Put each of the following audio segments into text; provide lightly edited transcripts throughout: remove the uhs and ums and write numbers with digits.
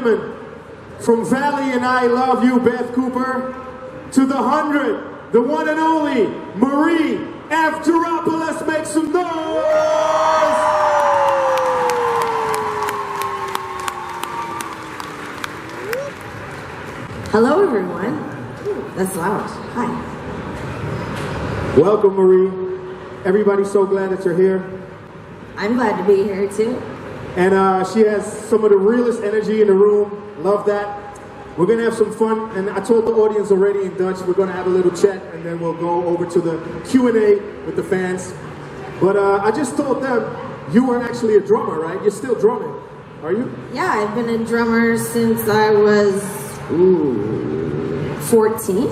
gentlemen, from Valley and I Love You, Beth Cooper, to the 100, the one and only Marie Avgeropoulos. Make some noise! Hello, everyone. That's loud. Hi. Welcome, Marie. Everybody's so glad that you're here. I'm glad to be here, too. And she has some of the realest energy in the room. Love that. We're going to have some fun. And I told the audience already in Dutch, we're going to have a little chat, and then we'll go over to the Q&A with the fans. But I just told them, you were actually a drummer, right? You're still drumming, are you? Yeah, I've been a drummer since I was 14.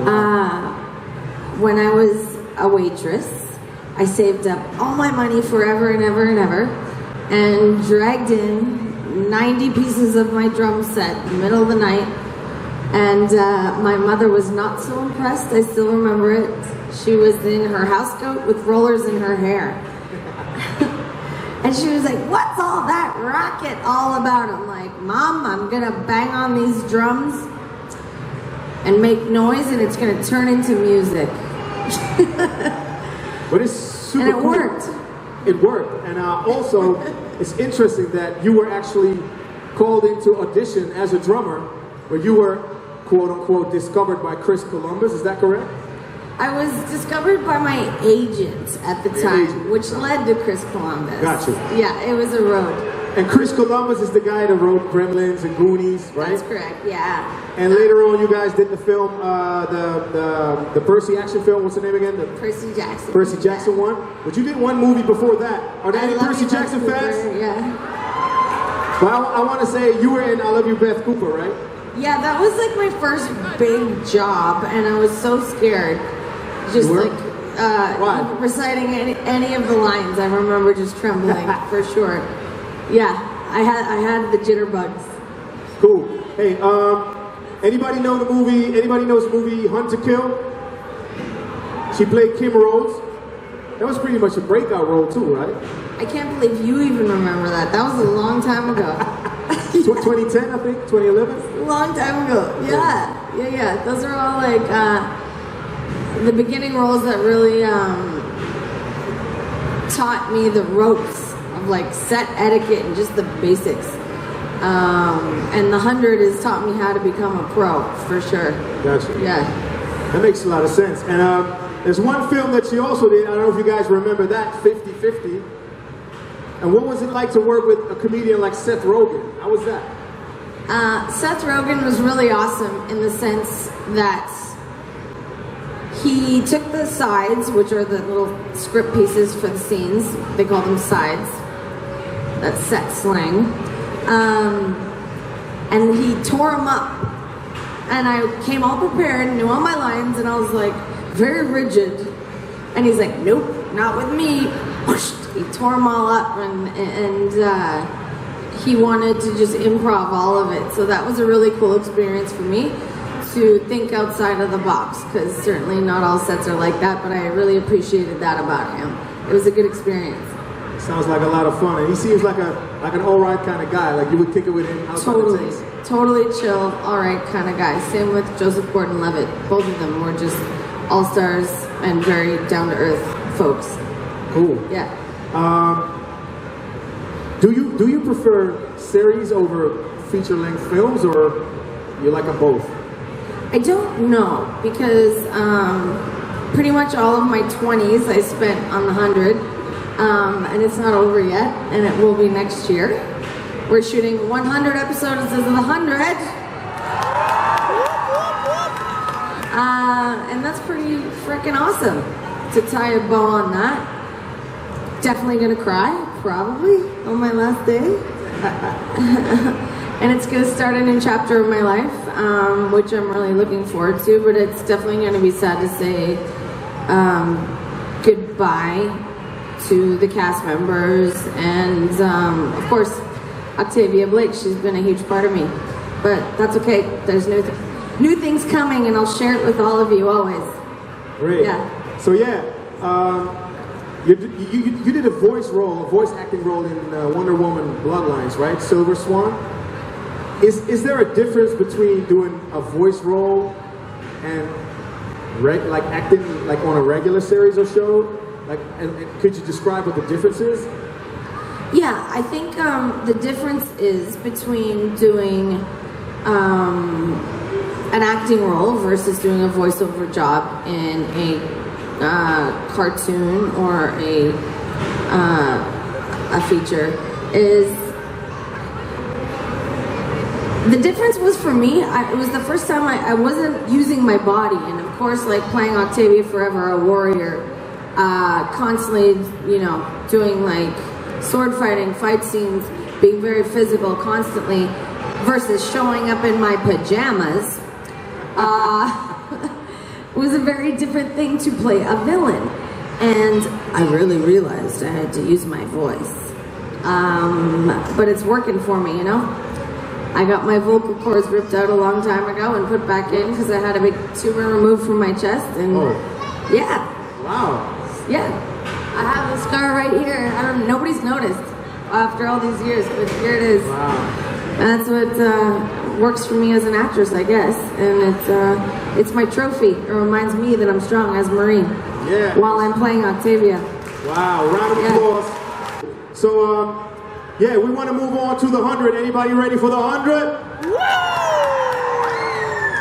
Wow. When I was a waitress, I saved up all my money forever and ever and ever, and dragged in 90 pieces of my drum set in the middle of the night. And my mother was not so impressed. I still remember it. She was in her housecoat with rollers in her hair. And she was like, "What's all that racket all about?" I'm like, "Mom, I'm gonna bang on these drums and make noise, and it's gonna turn into music." But it's super And it cool. worked. It worked. And also, it's interesting that you were actually called into audition as a drummer, where you were, quote unquote, discovered by Chris Columbus. Is that correct? I was discovered by my agent at the time, which led to Chris Columbus. Gotcha. Yeah, it was a road. And Chris Columbus is the guy that wrote Gremlins and Goonies, right? That's correct, yeah. And later on, you guys did the film, the Percy action film. What's the name again? The Percy Jackson. Percy Jackson one. But you did one movie before that. Are there any love Percy you, Jackson Beth fans? Cooper, yeah. Well, I want to say you were in I Love You, Beth Cooper, right? Yeah, that was like my first big job, and I was so scared. Just like reciting any of the lines. I remember just trembling for sure. Yeah, I had the jitterbugs. Cool. Hey, anybody know the movie? Anybody knows the movie Hunt to Kill? She played Kim Rhodes. That was pretty much a breakout role too, right? I can't believe you even remember that. That was a long time ago. 2010, I think, 2011. A long time ago. Yeah. Those are all like the beginning roles that really taught me the ropes of like set etiquette and just the basics. And the 100 has taught me how to become a pro, for sure. Gotcha. Yeah. That makes a lot of sense. And there's one film that she also did, I don't know if you guys remember that, 50-50. And what was it like to work with a comedian like Seth Rogen? How was that? Seth Rogen was really awesome in the sense that he took the sides, which are the little script pieces for the scenes. They call them sides. That's set slang. And he tore them up. And I came all prepared, knew all my lines, and I was like, very rigid. And he's like, "Nope, not with me." He tore them all up, and he wanted to just improv all of it. So that was a really cool experience for me, to think outside of the box, because certainly not all sets are like that, but I really appreciated that about him. It was a good experience. Sounds like a lot of fun, and he seems like an all-right kind of guy. Like you would kick it with him outside the things. Totally chill, all-right kind of guy. Same with Joseph Gordon-Levitt. Both of them were just all-stars and very down-to-earth folks. Cool. Yeah. Do you prefer series over feature-length films, or you like them both? I don't know, because pretty much all of my 20s I spent on the 100, and it's not over yet, and it will be next year. We're shooting 100 episodes of the 100, and that's pretty freaking awesome to tie a bow on that. Definitely gonna cry, probably, on my last day. And it's gonna start a new chapter of my life, which I'm really looking forward to, but it's definitely gonna be sad to say goodbye to the cast members, and of course, Octavia Blake. She's been a huge part of me, but that's okay. There's new things coming, and I'll share it with all of you always. Great. Yeah. So yeah, you did a voice acting role in Wonder Woman Bloodlines, right? Silver Swan? Is there a difference between doing a voice role and like acting like on a regular series or show? Like, and could you describe what the difference is? Yeah, I think the difference is between doing an acting role versus doing a voiceover job in a cartoon or a feature. Is the difference was for me, it was the first time I wasn't using my body, and of course, like playing Octavia Forever, a warrior, constantly, you know, doing like sword fighting, fight scenes, being very physical constantly, versus showing up in my pajamas, was a very different thing to play a villain. And I really realized I had to use my voice. But it's working for me, you know? I got my vocal cords ripped out a long time ago and put back in because I had a big tumor removed from my chest, and yeah. Wow. Yeah. I have a scar right here. Nobody's noticed after all these years, but here it is. Wow. That's what works for me as an actress, I guess, and it's my trophy. It reminds me that I'm strong as Marie. Yeah. While I'm playing Octavia. Wow. Round of applause. So, yeah, we want to move on to the 100. Anybody ready for the 100? Woo!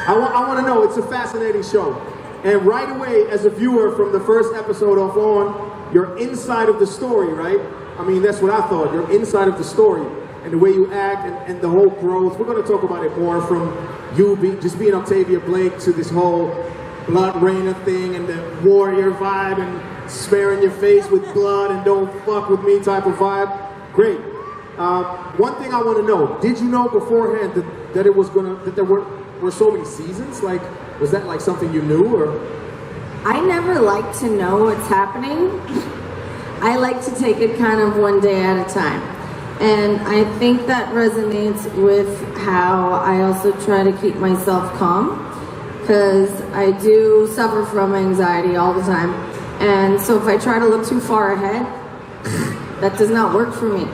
I want to know. It's a fascinating show. And right away, as a viewer from the first episode off on, you're inside of the story, right? I mean, that's what I thought. You're inside of the story. And the way you act and the whole growth. We're going to talk about it more, from you just being Octavia Blake to this whole Bloodreina thing and the warrior vibe and smearing your face with blood and don't fuck with me type of vibe. Great. One thing I want to know, did you know beforehand that it was that there were so many seasons? Like, was that like something you knew, or? I never like to know what's happening. I like to take it kind of one day at a time. And I think that resonates with how I also try to keep myself calm, because I do suffer from anxiety all the time. And so if I try to look too far ahead, that does not work for me.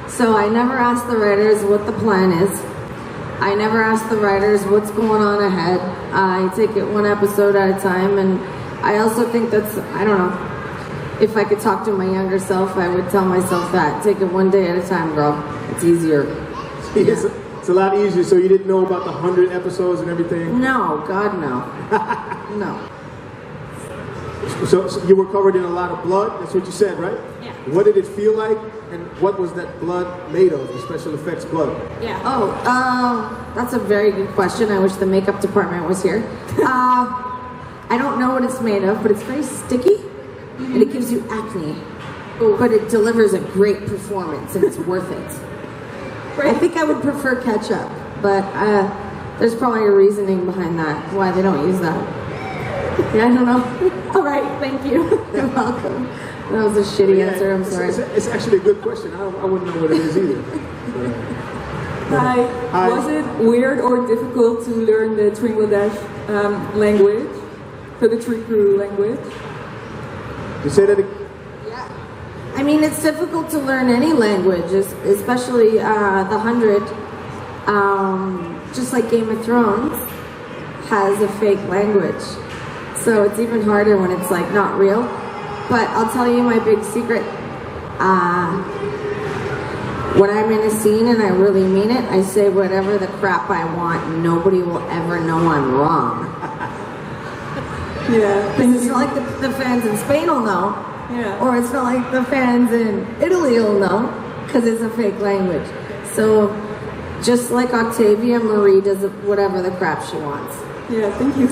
So I never ask the writers what the plan is. I never ask the writers what's going on ahead. I take it one episode at a time, and I also think that's, I don't know, if I could talk to my younger self, I would tell myself that. Take it one day at a time, girl. It's easier. Yeah. It's a lot easier. So you didn't know about the 100 episodes and everything? No, God, no. No. So you were covered in a lot of blood, that's what you said, right? Yeah. What did it feel like, and what was that blood made of, the special effects blood? Yeah. Oh, that's a very good question. I wish the makeup department was here. I don't know what it's made of, but it's very sticky, and it gives you acne. But it delivers a great performance, and it's worth it. Right. I think I would prefer ketchup, but there's probably a reasoning behind that, why they don't use that. Yeah, I don't know. All right, thank you. You're welcome. That was a shitty answer, I'm sorry. It's actually a good question. I wouldn't know what it is either. Hi. Was it weird or difficult to learn the Tringladash language? So the Tree Crew language? You say that again? Yeah. I mean, it's difficult to learn any language, especially the 100. Just like Game of Thrones has a fake language. So it's even harder when it's like not real. But I'll tell you my big secret. When I'm in a scene and I really mean it, I say whatever the crap I want. Nobody will ever know I'm wrong. Yeah. Because it's not like the fans in Spain will know. Yeah. Or it's not like the fans in Italy will know, because it's a fake language. So just like Octavia, Marie does whatever the crap she wants. Yeah, thank you.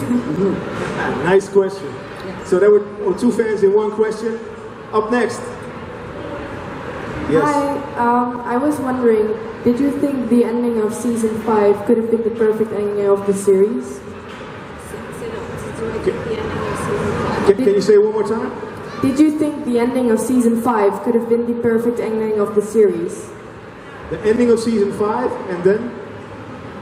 Nice question. Yeah. So there were two fans in one question. Up next. Yes. Hi, I was wondering, did you think the ending of season 5 could have been the perfect ending of the series? Can you say it one more time? Did you think the ending of season 5 could have been the perfect ending of the series? The ending of season 5, and then?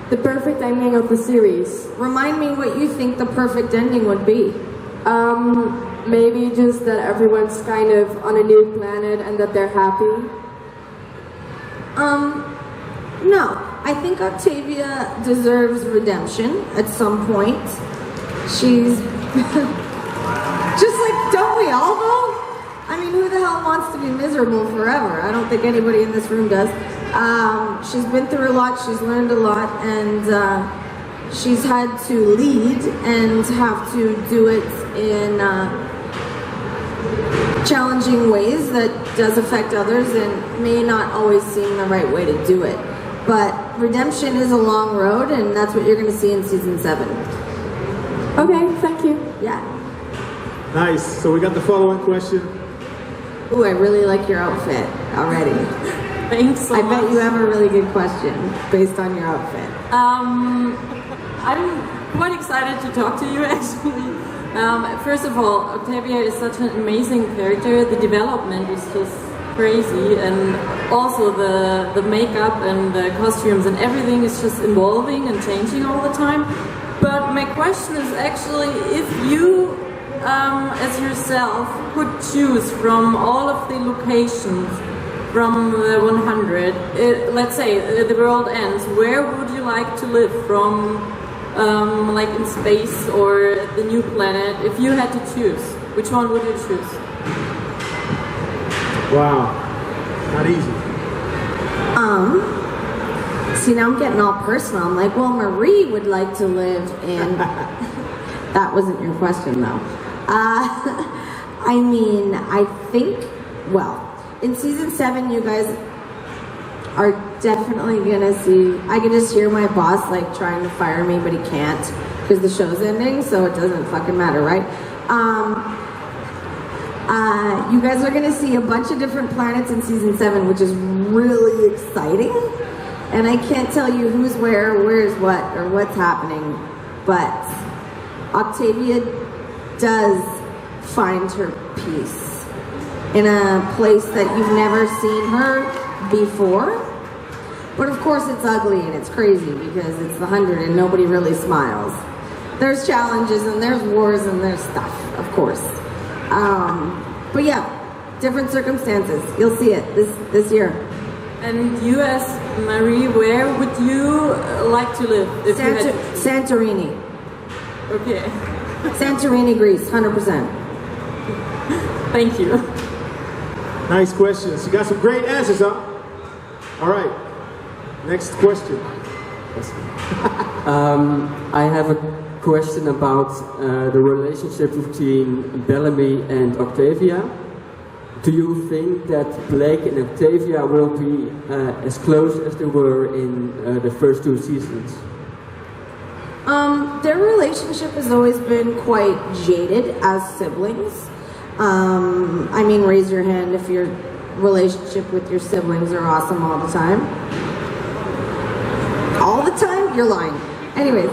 The perfect ending of the series. Remind me what you think the perfect ending would be. Maybe just that everyone's kind of on a new planet and that they're happy. No. I think Octavia deserves redemption at some point. She's just like, don't we all though? I mean, who the hell wants to be miserable forever? I don't think anybody in this room does. She's been through a lot, she's learned a lot, and she's had to lead and have to do it in challenging ways that does affect others and may not always seem the right way to do it. But redemption is a long road, and that's what you're going to see in season 7. Okay, thank you. Yeah. Nice. So we got the following question. Ooh, I really like your outfit already. Thanks so I much. bet you have a really good question based on your outfit. I'm quite excited to talk to you actually. First of all, Octavia is such an amazing character. The development is just crazy, and also the makeup and the costumes and everything is just evolving and changing all the time. But my question is actually, if you as yourself could choose from all of the locations from the 100, let's say the world ends, where would you like to live from, like in space or the new planet? If you had to choose, which one would you choose? Wow, not easy. See, now I'm getting all personal. I'm like, well, Marie would like to live in... That wasn't your question, though. I mean, I think, well, in season 7, you guys are definitely gonna see, I can just hear my boss like trying to fire me, but he can't because the show's ending, so it doesn't fucking matter, right? You guys are gonna see a bunch of different planets in season 7, which is really exciting. And I can't tell you who's where's what, or what's happening, but Octavia does find her peace in a place that you've never seen her before. But of course it's ugly and it's crazy because it's the 100 and nobody really smiles. There's challenges and there's wars and there's stuff, of course. But yeah, different circumstances. You'll see it this year. And you as Marie, where would you like to live? If you had to choose? Santorini. Okay. Santorini, Greece, 100%. Thank you. Nice questions. You got some great answers, huh? All right. Next question. I have a question about the relationship between Bellamy and Octavia. Do you think that Blake and Octavia will be as close as they were in the first 2 seasons? Their relationship has always been quite jaded as siblings. I mean, raise your hand if your relationship with your siblings are awesome all the time. All the time? You're lying. Anyways.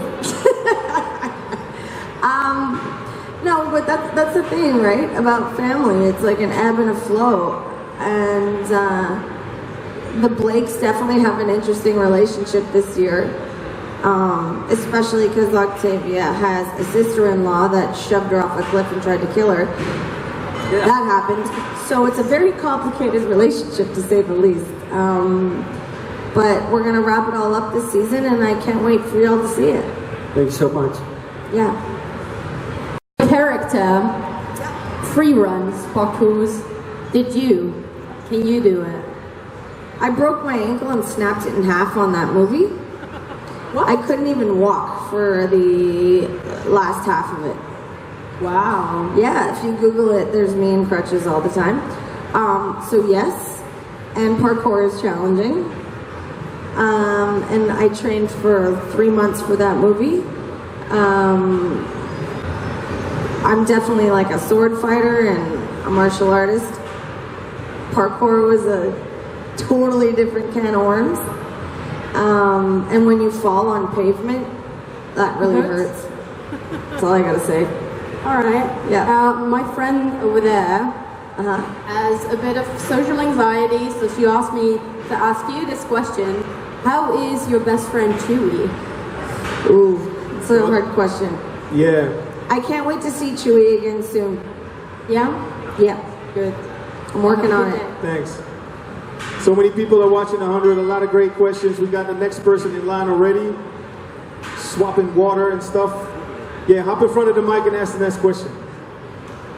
No, but that's the thing, right? About family. It's like an ebb and a flow. And the Blakes definitely have an interesting relationship this year. Especially because Octavia has a sister-in-law that shoved her off a cliff and tried to kill her. Yeah. That happened. So it's a very complicated relationship, to say the least. But we're going to wrap it all up this season, and I can't wait for y'all to see it. Thanks so much. Yeah. Character, free runs, parkours. Can you do it? I broke my ankle and snapped it in half on that movie. What? I couldn't even walk for the last half of it. Wow. Yeah, if you Google it, there's me in crutches all the time. So yes, and parkour is challenging. And I trained for 3 months for that movie. I'm definitely like a sword fighter and a martial artist. Parkour was a totally different can of worms. And when you fall on pavement, that really hurts. That's all I gotta say. Alright. Yeah. My friend over there has a bit of social anxiety, so she asked me to ask you this question. How is your best friend Chewy? Ooh, it's a hard question. Yeah. I can't wait to see Chewy again soon. Yeah? Yeah. Good. I'm working on it. Thanks. So many people are watching 100, a lot of great questions. We got the next person in line already, swapping water and stuff. Yeah, hop in front of the mic and ask the next question.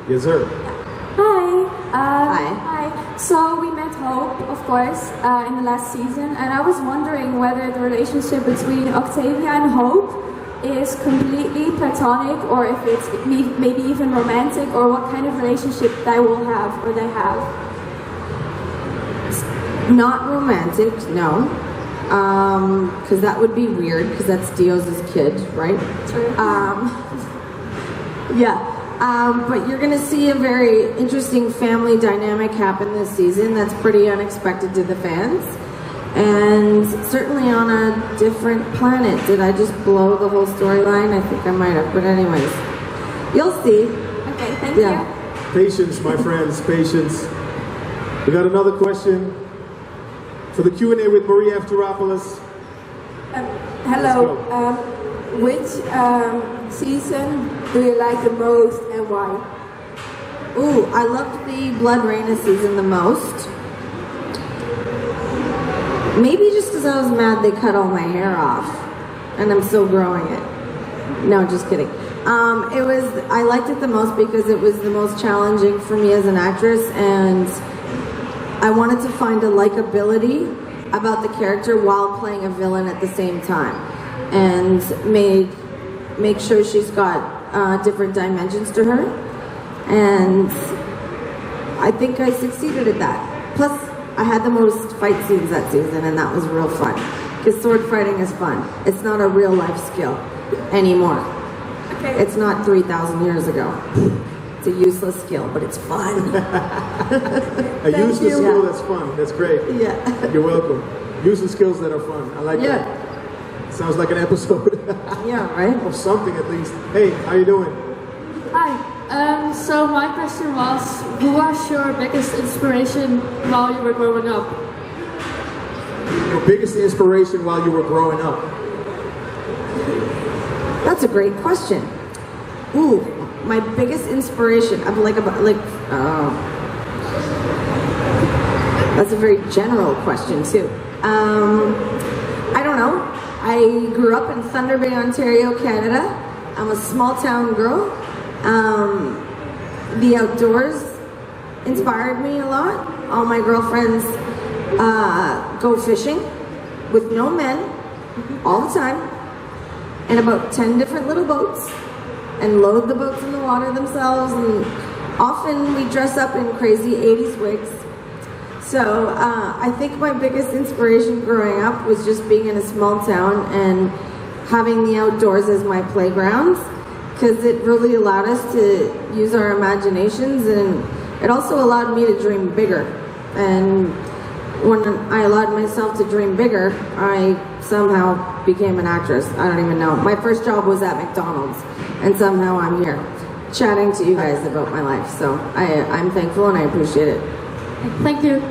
Yes, sir. Hi. Hi. So we met Hope, of course, in the last season, and I was wondering whether the relationship between Octavia and Hope is completely platonic, or if it's maybe even romantic, or what kind of relationship they will have, or they have. Not romantic, no. Because that would be weird, because that's Dios's kid, right? True. Yeah. But you're going to see a very interesting family dynamic happen this season that's pretty unexpected to the fans. And certainly on a different planet. Did I just blow the whole storyline? I think I might have, but anyways. You'll see. Okay, thank you. Patience, my friends, patience. We got another question for the Q&A with Marie Avgeropoulos. Hello. Which season do you like the most and why? Ooh, I loved the Bloodreina season the most. Maybe just because I was mad they cut all my hair off, and I'm still growing it. No, just kidding. I liked it the most because it was the most challenging for me as an actress, and I wanted to find a likability about the character while playing a villain at the same time, and make sure she's got different dimensions to her, and I think I succeeded at that. Plus, I had the most fight scenes that season, and that was real fun. Because sword fighting is fun. It's not a real life skill anymore. Okay. It's not 3,000 years ago. It's a useless skill, but it's fun. A useless skill that's fun. That's great. Yeah. You're welcome. Useless skills that are fun. I like that. Sounds like an episode. Yeah, right? Of something at least. Hey, how you doing? Hi. So my question was, who was your biggest inspiration while you were growing up? Your biggest inspiration while you were growing up? That's a great question. Ooh, my biggest inspiration. That's a very general question too. I don't know. I grew up in Thunder Bay, Ontario, Canada. I'm a small town girl. The outdoors inspired me a lot. All my girlfriends go fishing with no men all the time, and about 10 different little boats, and load the boats in the water themselves, and often we dress up in crazy 80s wigs. So I think my biggest inspiration growing up was just being in a small town and having the outdoors as my playground, because it really allowed us to use our imaginations, and it also allowed me to dream bigger. And when I allowed myself to dream bigger, I somehow became an actress. I don't even know. My first job was at McDonald's, and somehow I'm here chatting to you guys about my life. So I'm thankful and I appreciate it. Thank you.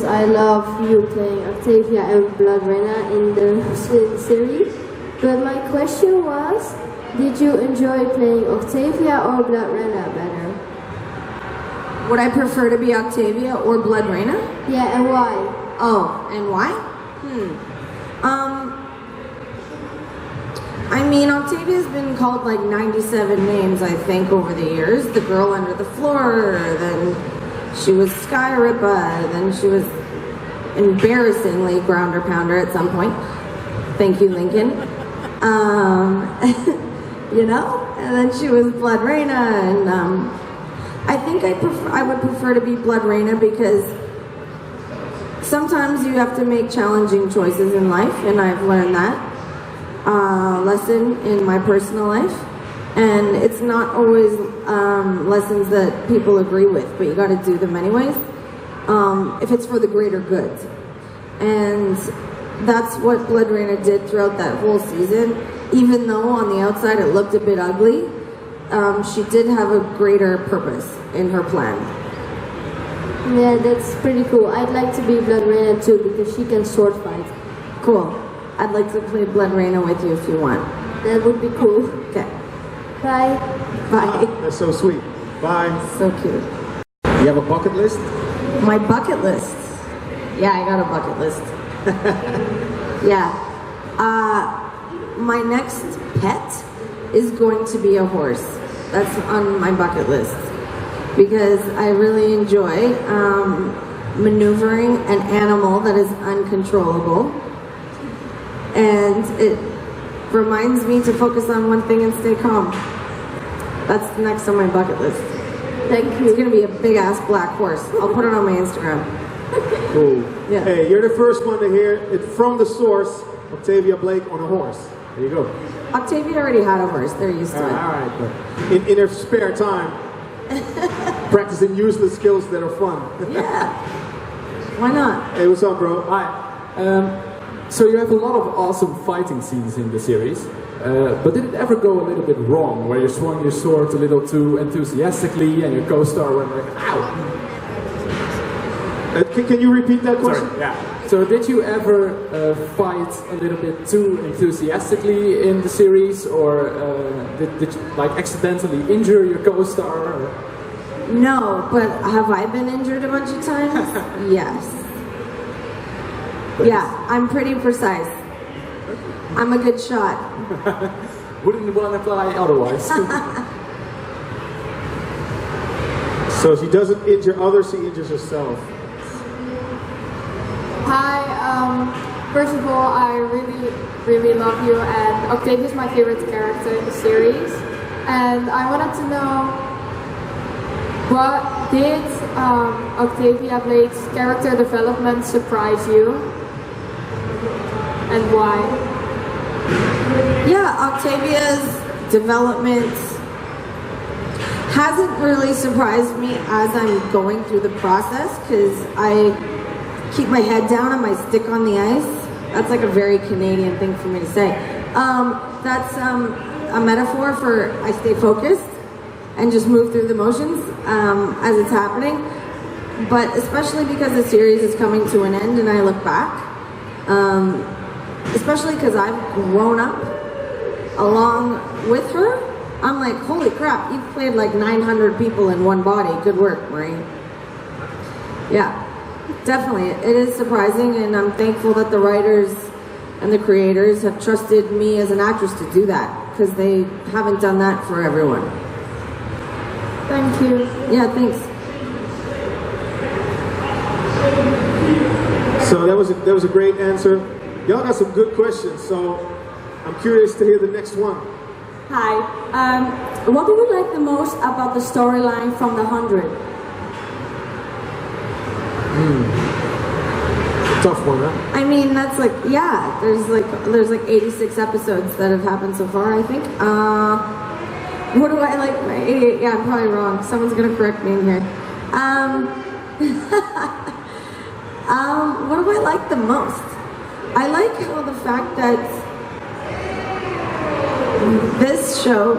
I love you playing Octavia and Bloodreina in the series, but my question was, did you enjoy playing Octavia or Bloodreina better? Would I prefer to be Octavia or Bloodreina? Yeah, and why? Oh, and why? I mean, Octavia's been called like 97 names, I think, over the years. The girl under the floor, then she was Skyripa, then she was embarrassingly Grounder Pounder at some point. Thank you, Lincoln. You know? And then she was Bloodreina, and I think I would prefer to be Bloodreina because sometimes you have to make challenging choices in life, and I've learned that lesson in my personal life. And it's not always lessons that people agree with, but you got to do them anyways, if it's for the greater good. And that's what Bloodreina did throughout that whole season. Even though on the outside it looked a bit ugly, she did have a greater purpose in her plan. Yeah, that's pretty cool. I'd like to be Bloodreina too because she can sword fight. Cool. I'd like to play Bloodreina with you if you want. That would be cool. Okay. Bye. Bye. That's so sweet. Bye. So cute. You have a bucket list? My bucket list. Yeah, I got a bucket list. Yeah. My next pet is going to be a horse. That's on my bucket list. Because I really enjoy maneuvering an animal that is uncontrollable. And it reminds me to focus on one thing and stay calm. That's next on my bucket list. Thank you. It's gonna be a big ass black horse. I'll put it on my Instagram. Cool. Yeah. Hey, you're the first one to hear it from the source, Octavia Blake on a horse. There you go. Octavia already had a horse. They're used to it. All right, but in their spare time, practicing useless skills that are fun. Yeah. Why not? Hey, what's up, bro? Hi. So you have a lot of awesome fighting scenes in the series, but did it ever go a little bit wrong, where you swung your sword a little too enthusiastically and your co-star went like, ow? Can you repeat that question? Sorry, yeah. So did you ever fight a little bit too enthusiastically in the series, or did you like accidentally injure your co-star? Or? No, but have I been injured a bunch of times? Yes. Yeah, I'm pretty precise. I'm a good shot. Wouldn't one apply otherwise? So she doesn't injure others, she injures herself. Hi, first of all, I really love you, and Octavia is my favorite character in the series. And I wanted to know, what did Octavia Blake's character development surprise you? And why? Yeah, Octavia's development hasn't really surprised me as I'm going through the process, because I keep my head down and my stick on the ice. That's like a very Canadian thing for me to say. That's a metaphor for I stay focused and just move through the motions as it's happening. But especially because the series is coming to an end and I look back, especially because I've grown up along with her, I'm like, holy crap, you've played like 900 people in one body. Good work, Marie. Yeah, definitely. It is surprising, and I'm thankful that the writers and the creators have trusted me as an actress to do that, because they haven't done that for everyone. Thank you. Yeah, thanks. So that was a great answer. Y'all got some good questions, so I'm curious to hear the next one. Hi. What do you like the most about the storyline from The 100? Tough one, huh? I mean, that's like, yeah, there's like 86 episodes that have happened so far, I think. What do I like? 88? Yeah, I'm probably wrong. Someone's gonna correct me in here. What do I like the most? I like how the fact that this show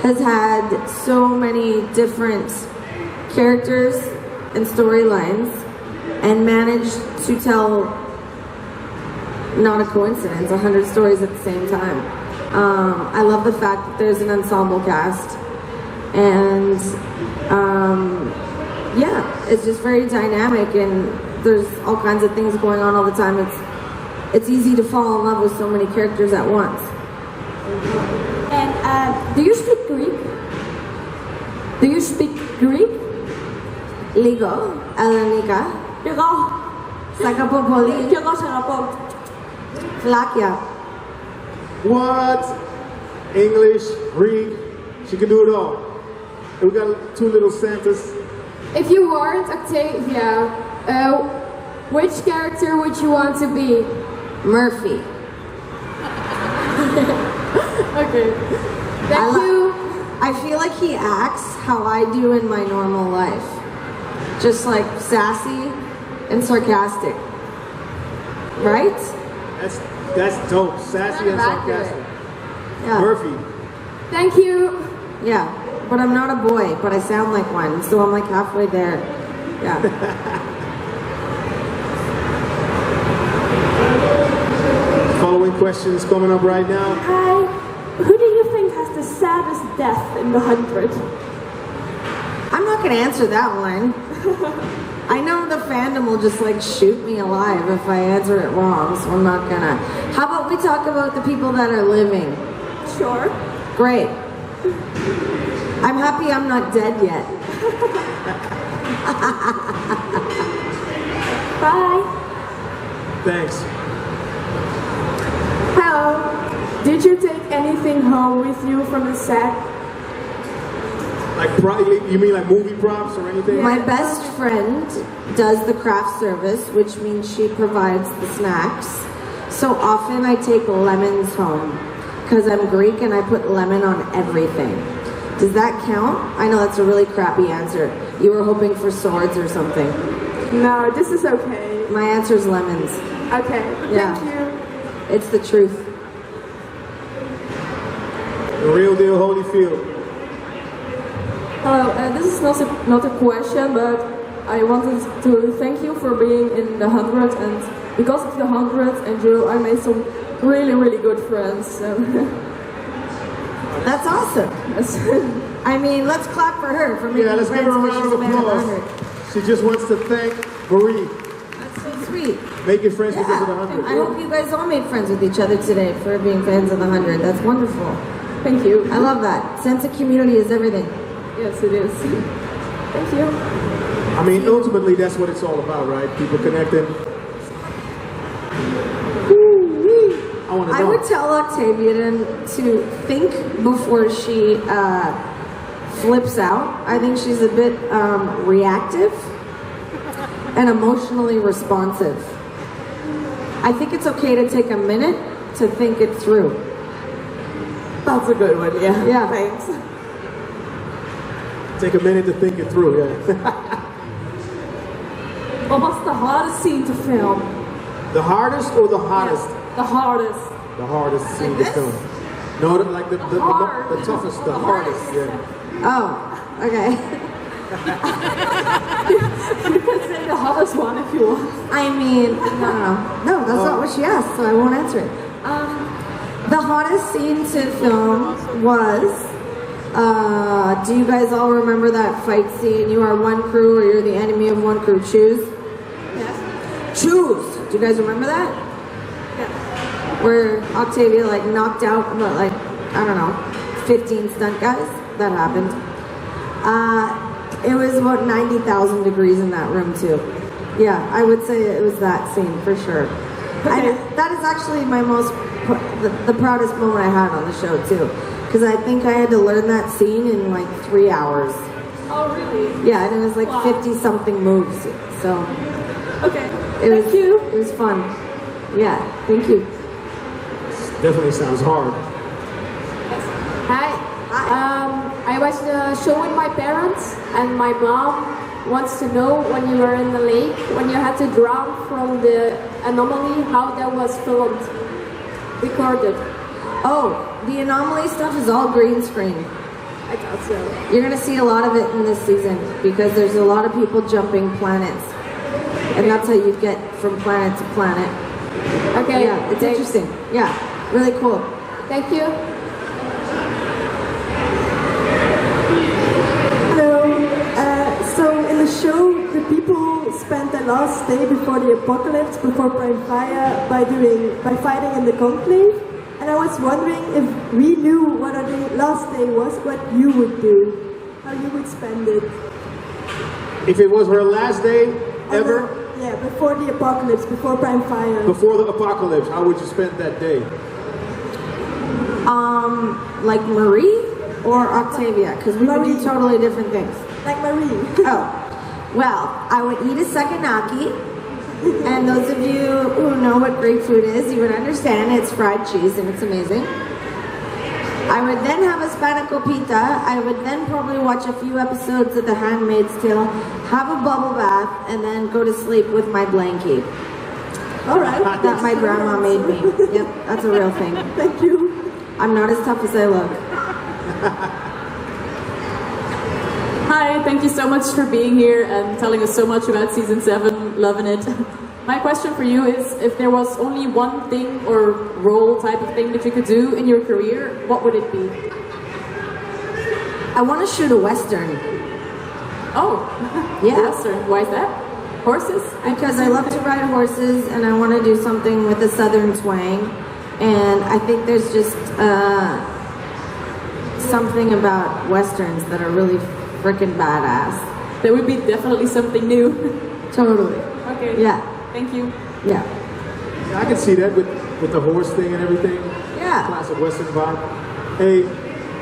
has had so many different characters and storylines and managed to tell, not a coincidence, 100 stories at the same time. I love the fact that there's an ensemble cast, and yeah, it's just very dynamic, and there's all kinds of things going on all the time. It's easy to fall in love with so many characters at once. And do you speak Greek? Do you speak Greek? Ligo, Elenika, Ligo, Sakapopoli, Ligo, Sakapop. Flakia. What? English, Greek, she can do it all. And we got two little Santas. If you weren't Octavia, which character would you want to be? Murphy. Okay. Thank you. I feel like he acts how I do in my normal life. Just like sassy and sarcastic. Right? That's dope. Sassy and sarcastic. Yeah. Murphy. Thank you. Yeah. But I'm not a boy, but I sound like one, so I'm like halfway there. Yeah. Following questions coming up right now. Hi. Who do you think has the saddest death in The 100? I'm not gonna answer that one. I know the fandom will just like shoot me alive if I answer it wrong, so I'm not gonna. How about we talk about the people that are living? Sure. Great. I'm happy I'm not dead yet. Bye. Thanks. Hello. Did you take anything home with you from the set? Like, you mean like movie props or anything? My best friend does the craft service, which means she provides the snacks. So often I take lemons home because I'm Greek and I put lemon on everything. Does that count? I know that's a really crappy answer. You were hoping for swords or something. No, this is okay. My answer is lemons. Okay, Yeah. thank you. It's the truth. The real deal, Holyfield. Hello, this is not a question, but I wanted to thank you for being in the 100, and because of the 100 and you, I made some really good friends. So. That's awesome. I mean, let's clap for her for making Let's give friends her a because round she's of a man of applause. 100. She just wants to thank Marie. That's so sweet. Making friends because of the 100. I hope you guys all made friends with each other today for being fans of the 100. That's wonderful. Thank you. I love that. Sense of community is everything. Yes, it is. Thank you. I mean, ultimately, that's what it's all about, right? People connecting. I would tell Octavia to think before she flips out. I think she's a bit reactive and emotionally responsive. I think it's okay to take a minute to think it through. That's a good one, yeah. Yeah. Thanks. Take a minute to think it through, yeah. What was the hardest scene to film? The hardest or the hottest? Yes, the hardest. The hardest scene to film. No, like the toughest, the hardest, yeah. Oh, okay. You can say the hardest one if you want. I mean, no, that's not what she asked, so I won't answer it. The hottest scene to film was, do you guys all remember that fight scene? You are one crew or you're the enemy of one crew. Choose? Yes. Choose! Do you guys remember that? Yeah. Where Octavia like knocked out about like, I don't know, 15 stunt guys? That happened. It was about 90,000 degrees in that room too. Yeah, I would say it was that scene for sure. Okay. That is actually my the proudest moment I had on the show too. Because I think I had to learn that scene in like 3 hours. Oh, really? Yeah, and it was like 50 something moves. So Okay. Thank you. It was fun. Yeah, thank you. Definitely sounds hard. Hi. I watched the show with my parents, and my mom wants to know when you were in the lake, when you had to drown from the anomaly, how that was filmed, recorded. Oh, the anomaly stuff is all green screen. I thought so. You're gonna see a lot of it in this season because there's a lot of people jumping planets. And that's how you get from planet to planet. Okay. Yeah, it's thanks. interesting. Yeah, really cool. Thank you. Hello. So in the show, the people spent their last day before the apocalypse, before Prime Fire, by fighting in the conclave. And I was wondering if we knew what our last day was, what you would do, how you would spend it. If it was her last day ever, Yeah, before the apocalypse, before Prime Fire. before the apocalypse, how would you spend that day? Like Marie or Octavia? Because we would do Marie. totally different things. Like Marie. Oh, well, I would eat a sakanaki. And those of you who know what Greek food is, you would understand it's fried cheese and it's amazing. I would then have a spanakopita. I would then probably watch a few episodes of The Handmaid's Tale, have a bubble bath, and then go to sleep with my blankie. All right. That my grandma made me. Yep, that's a real thing. Thank you. I'm not as tough as I look. Hi, thank you so much for being here and telling us so much about season 7. Loving it. My question for you is, if there was only one thing or role type of thing that you could do in your career, what would it be? I want to shoot a Western. Oh, Yeah. Western. Why is that? Horses? Because I love to ride horses and I want to do something with a southern twang. And I think there's just something about westerns that are really freaking badass. That would be definitely something new. Totally. Okay. Yeah. Thank you. Yeah. I can see that with the horse thing and everything. Yeah. Classic Western vibe. Hey,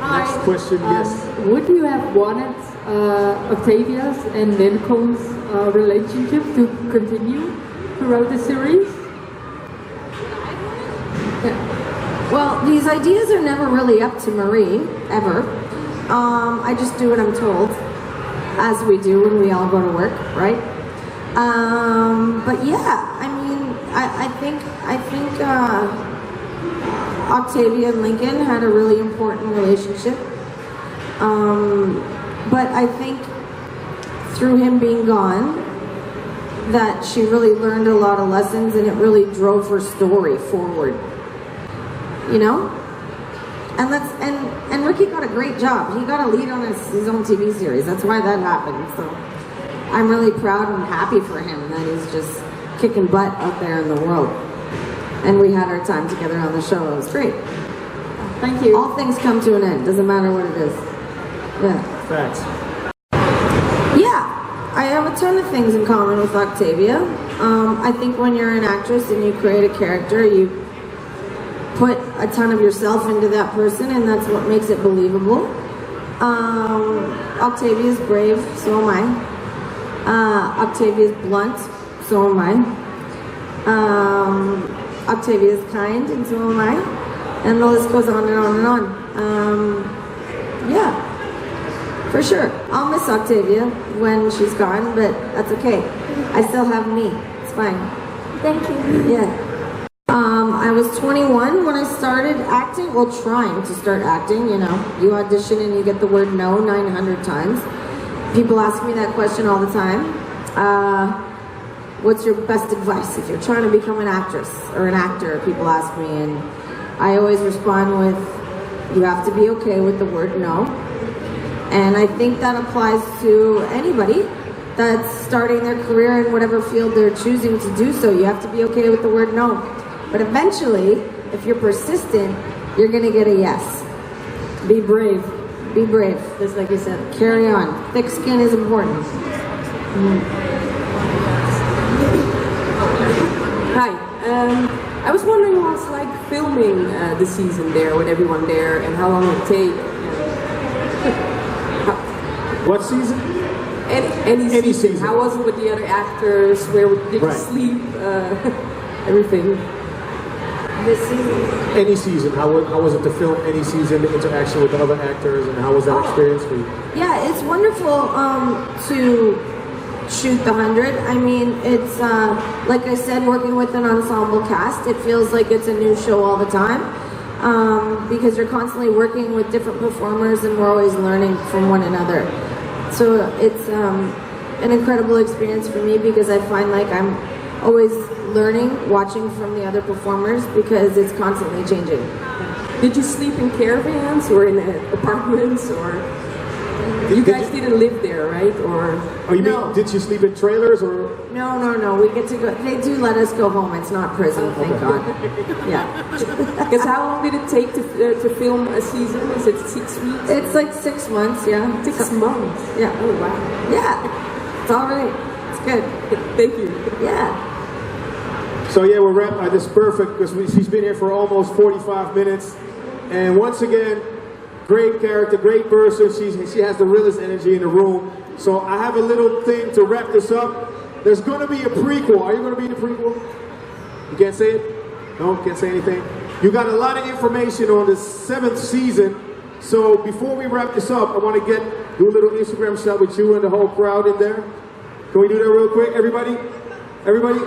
next question, yes. Would you have wanted Octavia's and Lincoln's relationship to continue throughout the series? Well, these ideas are never really up to Marie, ever. I just do what I'm told, as we do when we all go to work, right? But yeah, I mean, I think Octavia and Lincoln had a really important relationship. But I think through him being gone, that she really learned a lot of lessons and it really drove her story forward. You know? And Ricky got a great job. He got a lead on his own TV series. That's why that happened. So I'm really proud and happy for him that he's just kicking butt out there in the world. And we had our time together on the show. It was great. Thank you. All things come to an end. Doesn't matter what it is. Yeah. Facts. Yeah. I have a ton of things in common with Octavia. I think when you're an actress and you create a character, you put a ton of yourself into that person, and that's what makes it believable. Octavia's brave, so am I. Octavia's blunt, so am I. Octavia's kind, and so am I. And the list goes on and on and on. Yeah, for sure. I'll miss Octavia when she's gone, but that's okay. I still have me. It's fine. Thank you. Yeah. I was 21 when I started acting, well, trying to start acting, you know. You audition and you get the word no 900 times. People ask me that question all the time. What's your best advice if you're trying to become an actress or an actor? People ask me, and I always respond with, you have to be okay with the word no. And I think that applies to anybody that's starting their career in whatever field they're choosing to do so. You have to be okay with the word no. But eventually, if you're persistent, you're gonna get a yes. Be brave. Be brave, just like you said. Carry on. Thick skin is important. Hi. I was wondering what it's like filming the season there with everyone there, and how long it would take. What season? Any season. How was it with the other actors? Where did you sleep? Everything. This season. Any season. How was it to film any season, the interaction with the other actors, and how was that experience for you? Yeah, it's wonderful to shoot the 100. I mean, it's, like I said, working with an ensemble cast, it feels like it's a new show all the time. Because you're constantly working with different performers and we're always learning from one another. So it's an incredible experience for me because I find like I'm always learning, watching from the other performers because it's constantly changing. Did you sleep in caravans or in apartments, or you guys didn't live there, right? Or you mean, did you sleep in trailers or? No. We get to go. They do let us go home. It's not prison, thank God. Yeah. Because how long did it take to film a season? Is it 6 weeks? It's like 6 months. Yeah. 6 months. Yeah. Oh wow. Yeah. It's all right. It's good. Thank you. Yeah. So yeah, we're wrapping. This is perfect because she's been here for almost 45 minutes, and once again, great character, great person. She has the realest energy in the room. So I have a little thing to wrap this up. There's going to be a prequel. Are you going to be in the prequel? You can't say it? No, can't say anything. You got a lot of information on the 7th season. So before we wrap this up, I want to do a little Instagram shot with you and the whole crowd in there. Can we do that real quick, everybody? Everybody?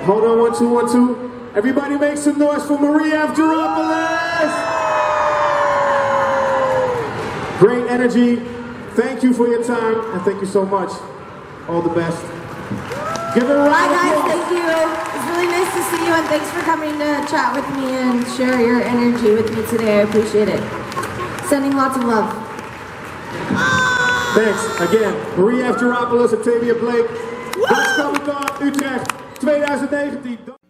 Hold on, 1, 2, 1, 2. Everybody make some noise for Marie Avgeropoulos! Great energy. Thank you for your time, and thank you so much. All the best. Give it a round of Bye, guys. applause. Thank you. It's really nice to see you, and thanks for coming to chat with me and share your energy with me today. I appreciate it. Sending lots of love. Thanks again. Marie Avgeropoulos, Octavia Blake. Dutch Comic Con Utrecht 2019.